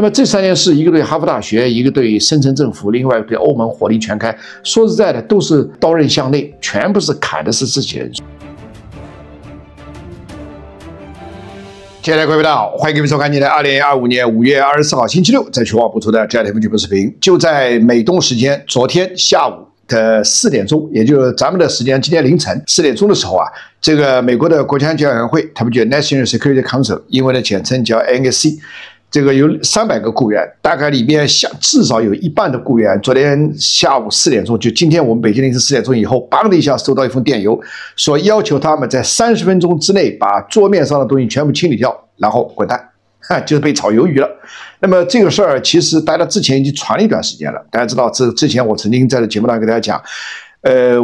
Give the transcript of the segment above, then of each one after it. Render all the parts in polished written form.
那么这3件事，一个对哈佛大学，一个对深层政府，另外对欧盟火力全开。说实在的，都是刀刃向内，全部是砍的是自己人。亲爱的各位大家好，欢迎各位收看今天2025年5月24号星期六在全网播出的这样的一份节目视频。就在美东时间昨天下午的4点钟，也就是咱们的时间，今天凌晨4点钟的时候啊，这个美国的国家安全委员会，他们叫 National Security Council， 英文的简称叫 NSC。这个有300个雇员，大概里面至少有一半的雇员，昨天下午4点钟，就今天我们北京凌晨4点钟以后，梆的一下收到一封电邮，说要求他们在30分钟之内把桌面上的东西全部清理掉，然后滚蛋，就是被炒鱿鱼了。那么这个事儿其实大家之前已经传了一段时间了，大家知道之前我曾经在节目上给大家讲。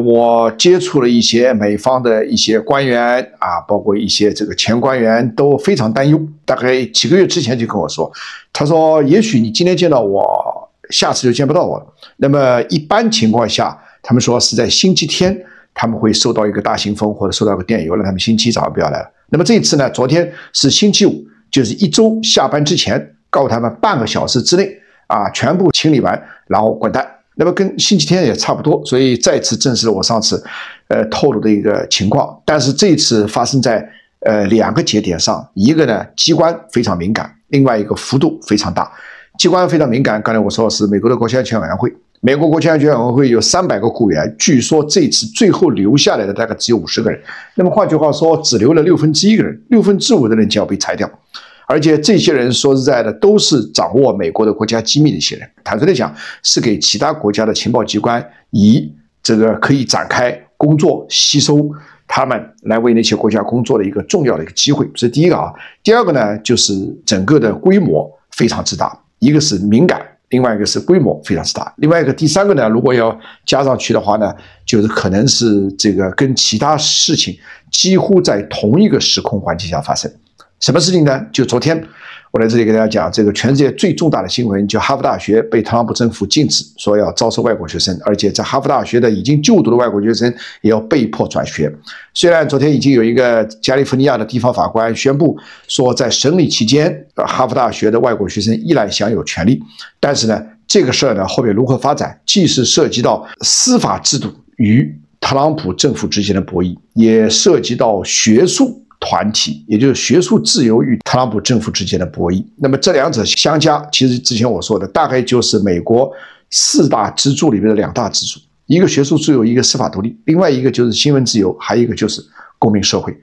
我接触了一些美方的一些官员啊，包括一些这个前官员都非常担忧。大概几个月之前就跟我说，他说也许你今天见到我，下次就见不到我了。那么一般情况下，他们说是在星期天他们会收到一个大信封或者收到一个电邮，让他们星期早上不要来了。那么这一次呢，昨天是星期五，就是1周下班之前告诉他们半个小时之内啊全部清理完，然后滚蛋。那么跟星期天也差不多，所以再次证实了我上次透露的一个情况。但是这一次发生在2个节点上，一个呢机关非常敏感，另外一个幅度非常大。机关非常敏感，刚才我说的是美国的国家安全委员会，美国国家安全委员会有300个雇员，据说这次最后留下来的大概只有50个人。那么换句话说，只留了1/6个人，5/6的人就要被裁掉。而且这些人说实在的，都是掌握美国的国家机密的一些人。坦率的讲，是给其他国家的情报机关以这个可以展开工作、吸收他们来为那些国家工作的一个重要的一个机会。这是第一个啊。第二个呢，就是整个的规模非常之大，一个是敏感，另外一个是规模非常之大。另外一个第3个呢，如果要加上去的话呢，就是可能是这个跟其他事情几乎在同一个时空环境下发生。什么事情呢？就昨天我在这里给大家讲，这个全世界最重大的新闻，就哈佛大学被特朗普政府禁止说要招收外国学生，而且在哈佛大学的已经就读的外国学生也要被迫转学。虽然昨天已经有一个加利福尼亚的地方法官宣布说，在审理期间，哈佛大学的外国学生依然享有权利，但是呢，这个事儿呢后面如何发展，既是涉及到司法制度与特朗普政府之间的博弈，也涉及到学术团体，也就是学术自由与特朗普政府之间的博弈。那么这两者相加，其实之前我说的大概就是美国4大支柱里面的2大支柱，一个学术自由，一个司法独立，另外一个就是新闻自由，还有一个就是公民社会。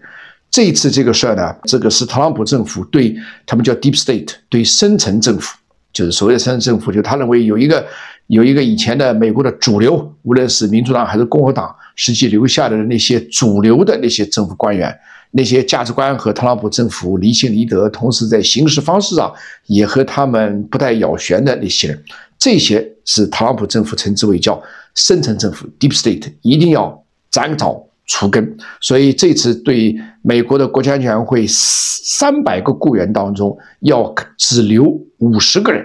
这一次这个事儿呢，这个是特朗普政府对他们叫 Deep State， 对深层政府，就是所谓的深层政府，就他认为有一个以前的美国的主流，无论是民主党还是共和党，实际留下来的那些主流的那些政府官员，那些价值观和特朗普政府离心离德，同时在行事方式上也和他们不太咬弦的那些人，这些是特朗普政府称之为叫深层政府 Deep State， 一定要斩草除根。所以这次对美国的国家安全委员会300个雇员当中，要只留50个人，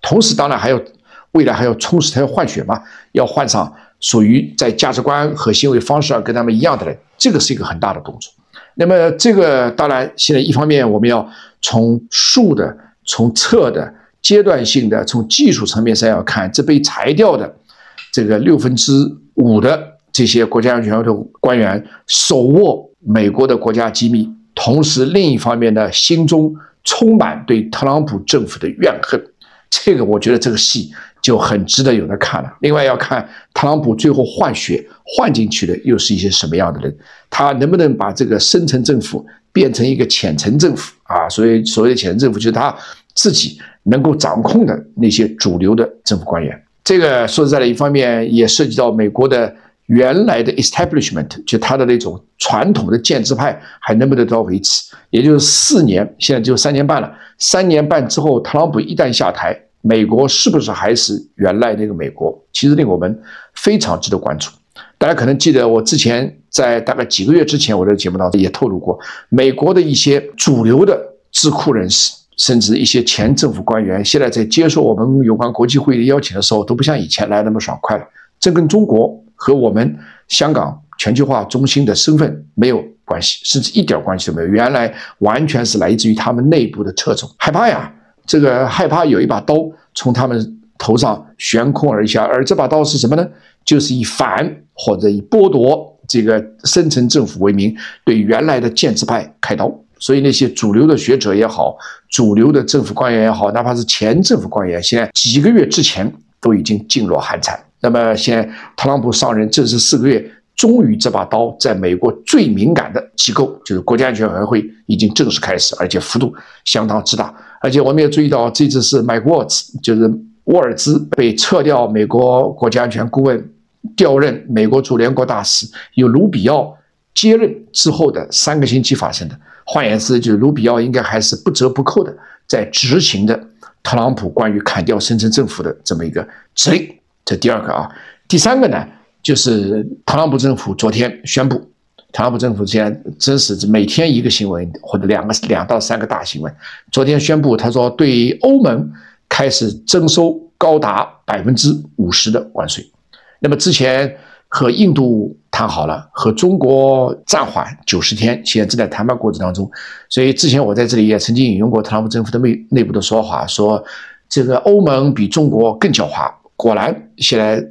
同时当然还有未来还要充实，他要换血嘛，要换上属于在价值观和行为方式上跟他们一样的人，这个是一个很大的动作。那么这个当然现在一方面我们要从数的、从测的、阶段性的、从技术层面上要看，这被裁掉的这个5/6的这些国家安全的官员手握美国的国家机密，同时另一方面呢，心中充满对特朗普政府的怨恨。这个我觉得这个戏就很值得有的看了。另外要看特朗普最后换血换进去的又是一些什么样的人，他能不能把这个深层政府变成一个浅层政府啊？所谓的浅层政府，就是他自己能够掌控的那些主流的政府官员。这个说实在的，一方面也涉及到美国的原来的 establishment， 就他的那种传统的建制派还能不能得到维持。也就是4年，现在只有3年半了，3年半之后特朗普一旦下台，美国是不是还是原来那个美国，其实令我们非常值得关注。大家可能记得我之前在大概几个月之前我的节目当中也透露过，美国的一些主流的智库人士，甚至一些前政府官员，现在在接受我们有关国际会议的邀请的时候，都不像以前来那么爽快了。这跟中国和我们香港全球化中心的身份没有关系，甚至一点关系都没有。原来完全是来自于他们内部的侧重，害怕呀。这个害怕有一把刀从他们头上悬空而下，而这把刀是什么呢？就是以反或者以剥夺这个深层政府为名，对原来的建制派开刀。所以那些主流的学者也好，主流的政府官员也好，哪怕是前政府官员，现在几个月之前都已经噤若寒蝉。那么现在特朗普上任正式4个月，终于这把刀在美国最敏感的机构，就是国家安全委员会已经正式开始，而且幅度相当之大。而且我们也注意到，这次是 Mike Waltz， 就是沃尔兹被撤掉美国国家安全顾问，调任美国驻联合国大使，由卢比奥接任之后的3个星期发生的。换言之，就是卢比奥应该还是不折不扣的在执行的特朗普关于砍掉深层政府的这么一个指令。这第2个啊。第3个呢，就是特朗普政府昨天宣布，特朗普政府现在真是每天一个新闻或者2到3个大新闻。昨天宣布，他说对欧盟开始征收高达50%的关税。那么之前和印度谈好了，和中国暂缓90天，现在正在谈判过程当中。所以之前我在这里也曾经引用过特朗普政府的内部的说法，说这个欧盟比中国更狡猾。果然，现在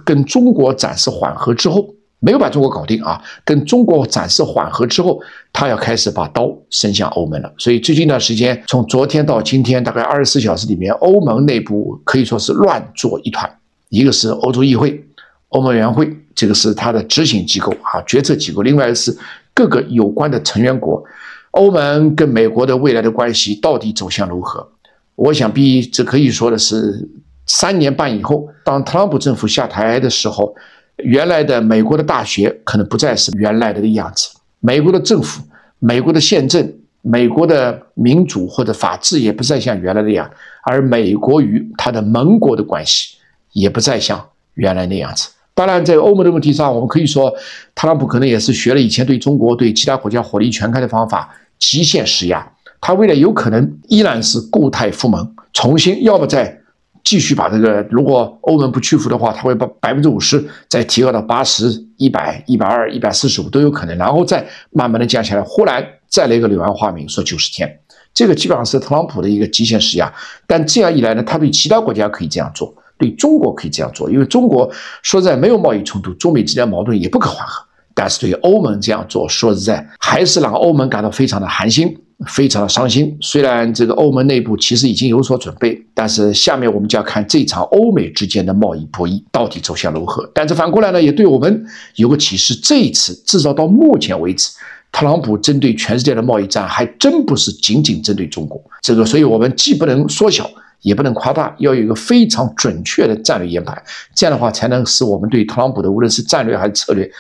跟中国暂时缓和之后，没有把中国搞定啊，跟中国暂时缓和之后，他要开始把刀伸向欧盟了。所以最近一段时间，从昨天到今天，大概24小时里面，欧盟内部可以说是乱作一团。一个是欧洲议会、欧盟委员会，这个是它的执行机构啊，决策机构；另外是各个有关的成员国。欧盟跟美国的未来的关系到底走向如何？我想必这可以说的是，3年半以后，当特朗普政府下台的时候，原来的美国的大学可能不再是原来的样子，美国的政府、美国的宪政、美国的民主或者法治也不再像原来那样，而美国与它的盟国的关系也不再像原来那样子。当然，在欧盟的问题上，我们可以说，特朗普可能也是学了以前对中国、对其他国家火力全开的方法，极限施压。他未来有可能依然是故态复萌，重新要么再继续把这个，如果欧盟不屈服的话，他会把50%再提高到80%、100%、120%、145%都有可能，然后再慢慢的降下来。忽然再来一个柳暗花明，说90天，这个基本上是特朗普的一个极限施压。但这样一来呢，他对其他国家可以这样做，对中国可以这样做，因为中国说实在没有贸易冲突，中美之间矛盾也不可缓和。但是对于欧盟这样做，说实在还是让欧盟感到非常的寒心，非常的伤心。虽然这个欧盟内部其实已经有所准备，但是下面我们就要看这场欧美之间的贸易博弈到底走向如何。但是反过来呢，也对我们有个启示，这一次至少到目前为止，特朗普针对全世界的贸易战还真不是仅仅针对中国。所以我们既不能缩小，也不能夸大，要有一个非常准确的战略研判，这样的话才能使我们对特朗普的无论是战略还是策略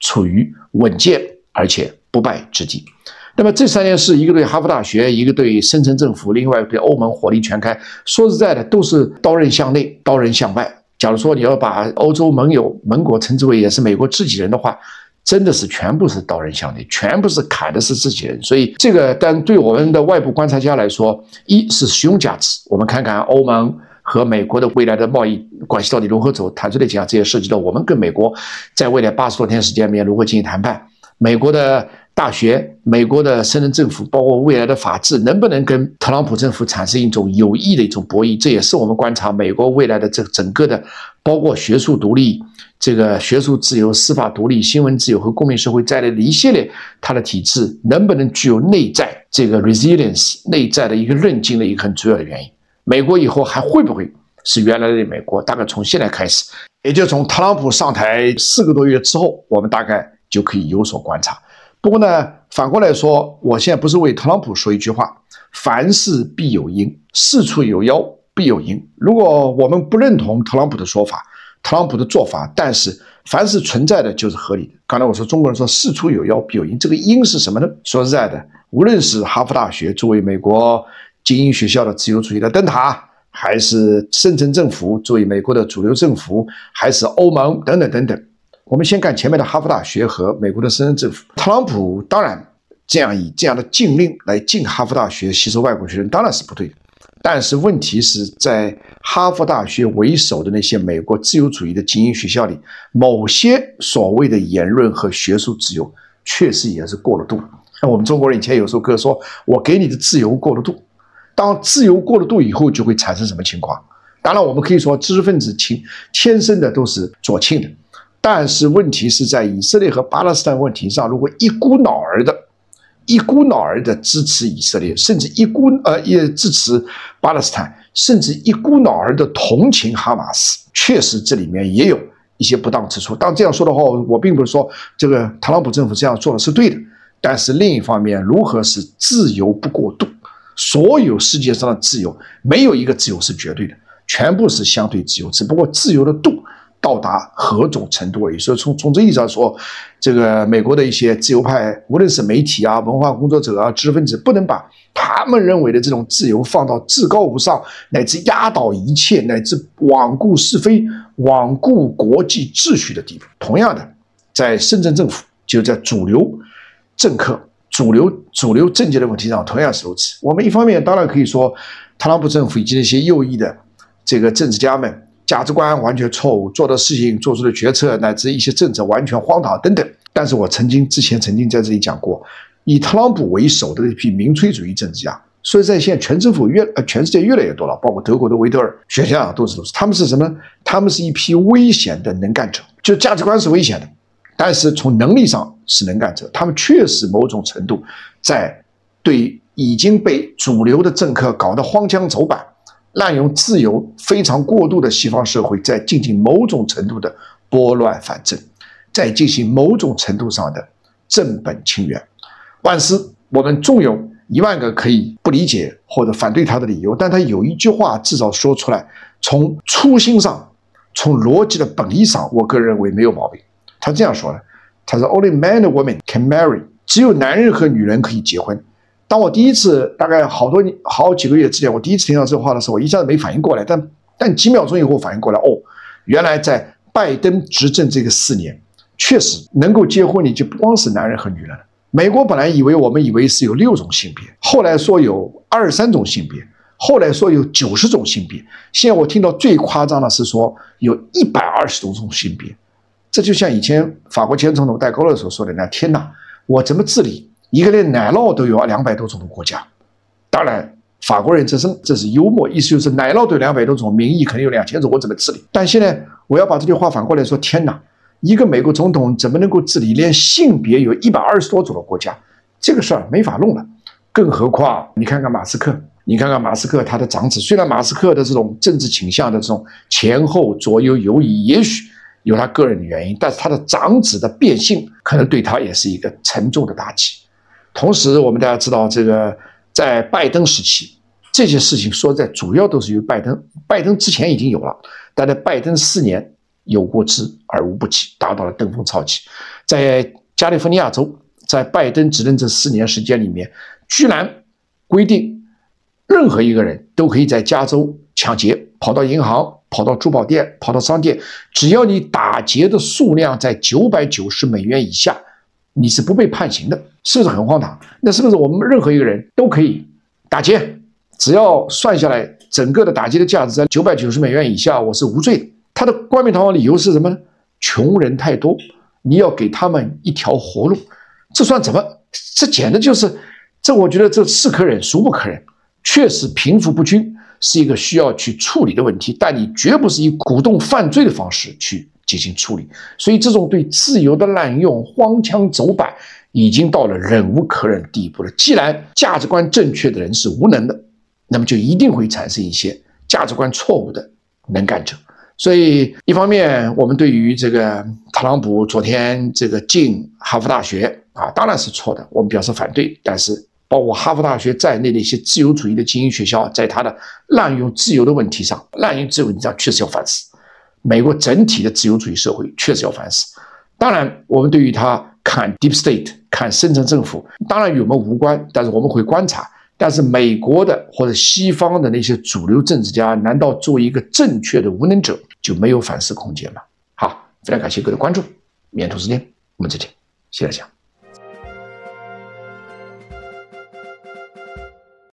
处于稳健而且不败之地。那么这3件事，一个对哈佛大学，一个对深层政府，另外对欧盟火力全开，说实在的都是刀刃向内，刀刃向外。假如说你要把欧洲盟国称之为也是美国自己人的话，真的是全部是刀刃向内，全部是砍的是自己人。所以这个，但对我们的外部观察家来说，一是实用价值，我们看看欧盟和美国的未来的贸易关系到底如何走。坦率地讲，这也涉及到我们跟美国在未来80多天时间里面如何进行谈判。美国的大学、美国的深层政府，包括未来的法治，能不能跟特朗普政府产生一种有益的一种博弈？这也是我们观察美国未来的这整个的，包括学术独立、这个学术自由、司法独立、新闻自由和公民社会在内的一系列它的体制，能不能具有内在这个 resilience 内在的一个韧劲的一个很主要的原因。美国以后还会不会是原来的美国？大概从现在开始，也就从特朗普上台4个多月之后，我们大概就可以有所观察。不过呢，反过来说，我现在不是为特朗普说一句话，凡事必有因，事出有妖必有因。如果我们不认同特朗普的说法，特朗普的做法，但是凡是存在的就是合理的。刚才我说中国人说事出有妖必有因，这个因是什么呢？说实在的，无论是哈佛大学作为美国精英学校的自由主义的灯塔，还是深层政府作为美国的主流政府，还是欧盟等等等等。我们先看前面的哈佛大学和美国的深层政府。特朗普当然以这样的禁令来禁哈佛大学吸收外国学生当然是不对的，但是问题是在哈佛大学为首的那些美国自由主义的精英学校里，某些所谓的言论和学术自由确实也是过了度。那我们中国人以前有首歌说，我给你的自由过了度。当自由过了度以后，就会产生什么情况？当然，我们可以说知识分子天生的都是左倾的，但是问题是在以色列和巴勒斯坦问题上，如果一股脑儿的支持以色列，甚至也支持巴勒斯坦，甚至一股脑儿的同情哈马斯，确实这里面也有一些不当之处。当这样说的话，我并不是说这个特朗普政府这样做的是对的，但是另一方面，如何使自由不过度？所有世界上的自由，没有一个自由是绝对的，全部是相对自由，只不过自由的度到达何种程度而已。所以从这意义上说，这个美国的一些自由派，无论是媒体啊、文化工作者啊、知识分子，不能把他们认为的这种自由放到至高无上，乃至压倒一切，乃至罔顾是非、罔顾国际秩序的地步。同样的，在深圳政府，就在主流政客、主流政界的问题上，同样是如此。我们一方面当然可以说，特朗普政府以及那些右翼的这个政治家们，价值观完全错误，做的事情、做出的决策，乃至一些政策完全荒唐等等。但是我之前曾经在这里讲过，以特朗普为首的一批民粹主义政治家，所以在现在全世界越来越多了，包括德国的维特尔学校都是，他们是什么呢？他们是一批危险的能干者，就价值观是危险的，但是从能力上是能干者。他们确实某种程度在对已经被主流的政客搞得荒腔走板、滥用自由非常过度的西方社会，在进行某种程度的拨乱反正，在进行某种程度上的正本清源。万斯，我们纵有10000个可以不理解或者反对他的理由，但他有一句话至少说出来，从初心上、从逻辑的本意上，我个人认为没有毛病。他这样说的，他说 Only man and woman can marry， 只有男人和女人可以结婚。当我第一次，大概好几个月之前，我第一次听到这话的时候，我一下子没反应过来，但几秒钟以后反应过来，原来在拜登执政这个4年，确实能够结婚，你就不光是男人和女人了。美国本来我们以为是有6种性别，后来说有23种性别，后来说有90种性别，现在我听到最夸张的是说有120多种性别。这就像以前法国前总统戴高乐所说的那，天哪，我怎么治理一个连奶酪都有200多种的国家？当然法国人这是幽默，意思就是奶酪都有200多种，名义可能有2000种，我怎么治理？但现在我要把这句话反过来说，天哪，一个美国总统怎么能够治理连性别有120多种的国家？这个事儿没法弄了。更何况你看看马斯克他的长子，虽然马斯克的这种政治倾向的这种前后左右游移，也许有他个人的原因，但是他的长子的变性可能对他也是一个沉重的打击。同时我们大家知道，这个在拜登时期，这些事情说实在主要都是由拜登之前已经有了，但在拜登4年有过之而无不及，达到了登峰造极。在加利福尼亚州，在拜登执政这4年时间里面，居然规定任何一个人都可以在加州抢劫，跑到银行、跑到珠宝店、跑到商店，只要你打劫的数量在990美元以下，你是不被判刑的。是不是很荒唐？那是不是我们任何一个人都可以打劫，只要算下来整个的打击的价值在990美元以下，我是无罪的。他的冠冕堂皇理由是什么呢？穷人太多，你要给他们一条活路。这算怎么？这简直就是，这我觉得这是可忍孰不可忍。确实贫富不均是一个需要去处理的问题，但你绝不是以鼓动犯罪的方式去进行处理。所以这种对自由的滥用、荒腔走板，已经到了忍无可忍的地步了。既然价值观正确的人是无能的，那么就一定会产生一些价值观错误的能干者。所以一方面我们对于这个特朗普昨天这个进哈佛大学当然是错的，我们表示反对。但是包括哈佛大学在内的一些自由主义的精英学校，在他的滥用自由的问题上确实要反思。美国整体的自由主义社会确实要反思。当然我们对于他看 Deep State 看深层政府当然与我们无关，但是我们会观察。但是美国的或者西方的那些主流政治家，难道作为一个正确的无能者就没有反思空间吗？好，非常感谢各位的关注，明天同时间我们再见，谢谢大家。